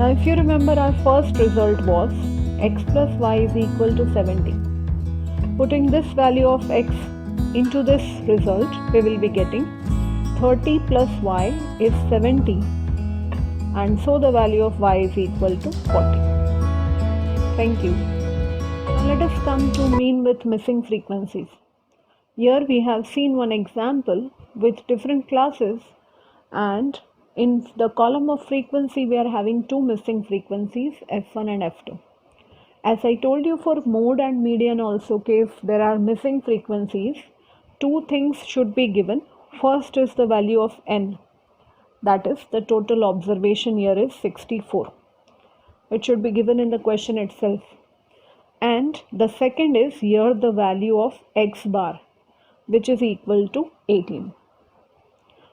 Now if you remember, our first result was x plus y is equal to 70. Putting this value of x into this result, we will be getting 30 plus y is 70, and so the value of y is equal to 40. Thank you. Now let us come to mean with missing frequencies. Here we have seen one example with different classes, and in the column of frequency we are having two missing frequencies, f1 and f2. As I told you, for mode and median also, if there are missing frequencies, two things should be given. First is the value of n, that is the total observation here is 64. It should be given in the question itself. And the second is here the value of x bar, which is equal to 18.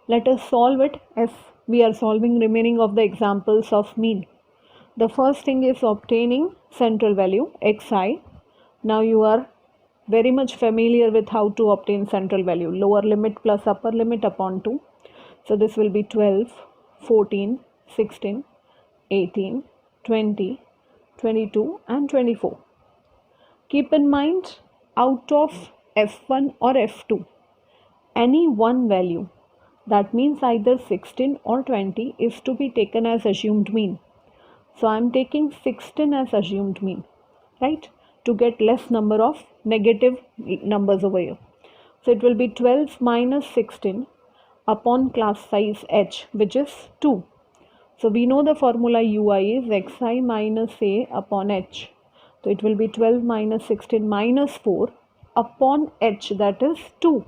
Let us solve it as we are solving remaining of the examples of mean. The first thing is obtaining central value xi. Now you are very much familiar with how to obtain central value. Lower limit plus upper limit upon 2. So this will be 12, 14, 16, 18, 20, 22 and 24. Keep in mind, out of f1 or f2, any one value, that means either 16 or 20, is to be taken as assumed mean. So I am taking 16 as assumed mean, right, to get less number of negative numbers over here. So it will be 12 minus 16 upon class size h, which is 2. So we know the formula ui is xi minus a upon h. So it will be 12 minus 16 minus 4 upon h, that is 2.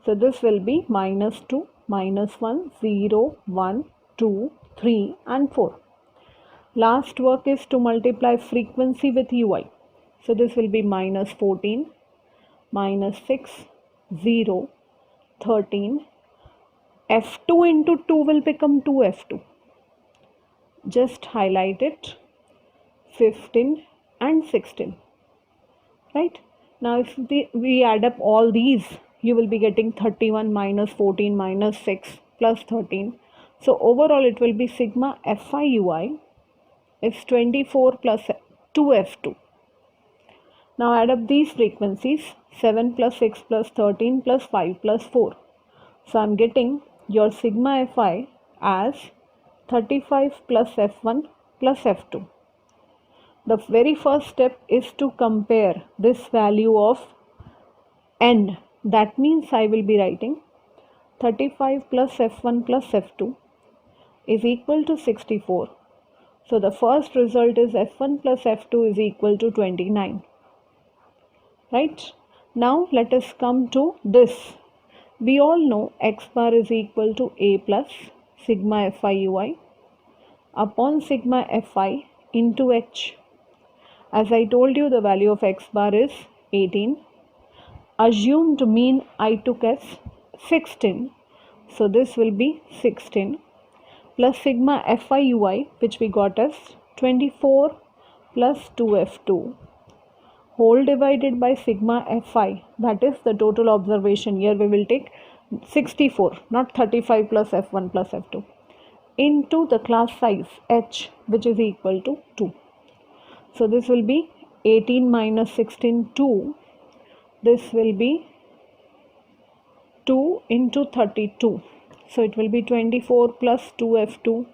So this will be minus 2, minus 1, 0, 1, 2, 3 and 4. Last work is to multiply frequency with ui. So this will be minus 14, minus 6, 0, 13. f2 into 2 will become 2f2. Just highlight it, 15 and 16. Right? Now if we add up all these, you will be getting 31 minus 14 minus 6 plus 13. So overall it will be sigma fi ui is 24 plus 2f2. Now add up these frequencies, 7 plus 6 plus 13 plus 5 plus 4. So I am getting your sigma fi as 35 plus f1 plus f2. The very first step is to compare this value of n. That means I will be writing 35 plus f1 plus f2 is equal to 64. So the first result is f1 plus f2 is equal to 29. Right? Now let us come to this. We all know x bar is equal to a plus sigma fi ui upon sigma fi into h. As I told you, the value of x bar is 18. Assumed mean I took as 16. So this will be 16 plus sigma fi ui, which we got as 24 plus 2f2 whole divided by sigma fi, that is the total observation. Here we will take 64, not 35 plus f1 plus f2, into the class size h, which is equal to 2. So this will be 18 minus 16, 2. This will be 2 into 32. So it will be 24 plus 2f2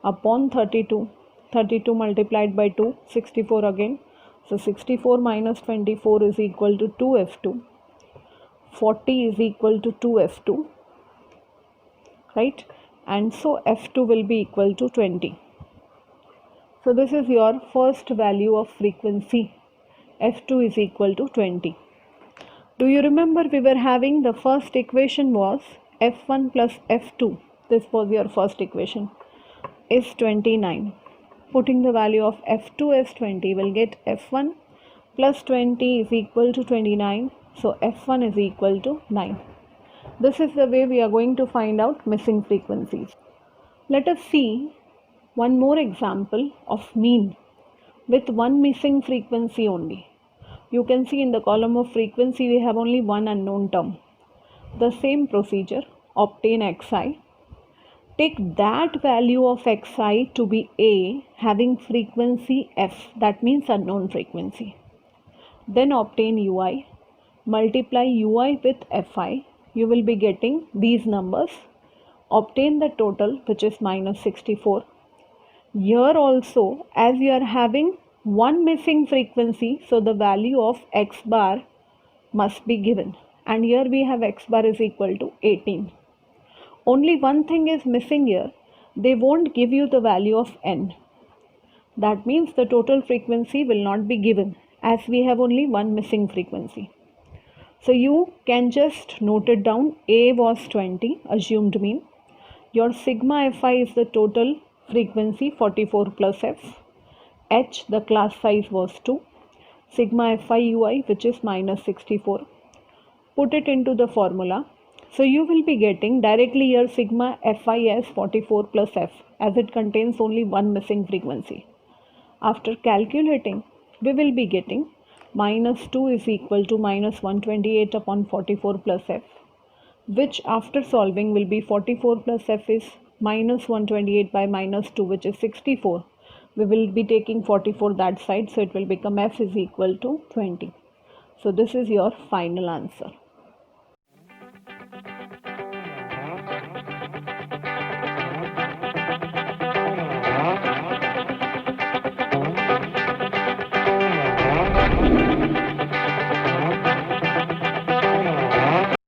upon 32. 32 multiplied by 2, 64 again. So 64 minus 24 is equal to 2f2. 40 is equal to 2f2. Right? And so f2 will be equal to 20. So this is your first value of frequency. f2 is equal to 20. Do you remember we were having the first equation was f1 plus f2. This was your first equation, is 29. Putting the value of f2 as 20, will get f1 plus 20 is equal to 29. So f1 is equal to 9. This is the way we are going to find out missing frequencies. Let us see one more example of mean with one missing frequency only. You can see in the column of frequency we have only one unknown term. The same procedure, obtain xi. Take that value of xi to be a having frequency f, that means unknown frequency. Then obtain ui, multiply ui with fi, you will be getting these numbers. Obtain the total, which is minus 64. Here also, as you are having one missing frequency, so the value of x bar must be given, and here we have x bar is equal to 18. Only one thing is missing here, they won't give you the value of n. That means the total frequency will not be given, as we have only one missing frequency. So you can just note it down. A was 20, assumed mean. Your sigma fi is the total frequency, 44 plus f. H, the class size was 2. Sigma fi ui, which is minus 64. Put it into the formula. So you will be getting directly here sigma fi as 44 plus f, as it contains only one missing frequency. After calculating, we will be getting minus 2 is equal to minus 128 upon 44 plus f, which after solving will be 44 plus f is minus 128 by minus 2, which is 64. We will be taking 44 that side, so it will become f is equal to 20. So this is your final answer.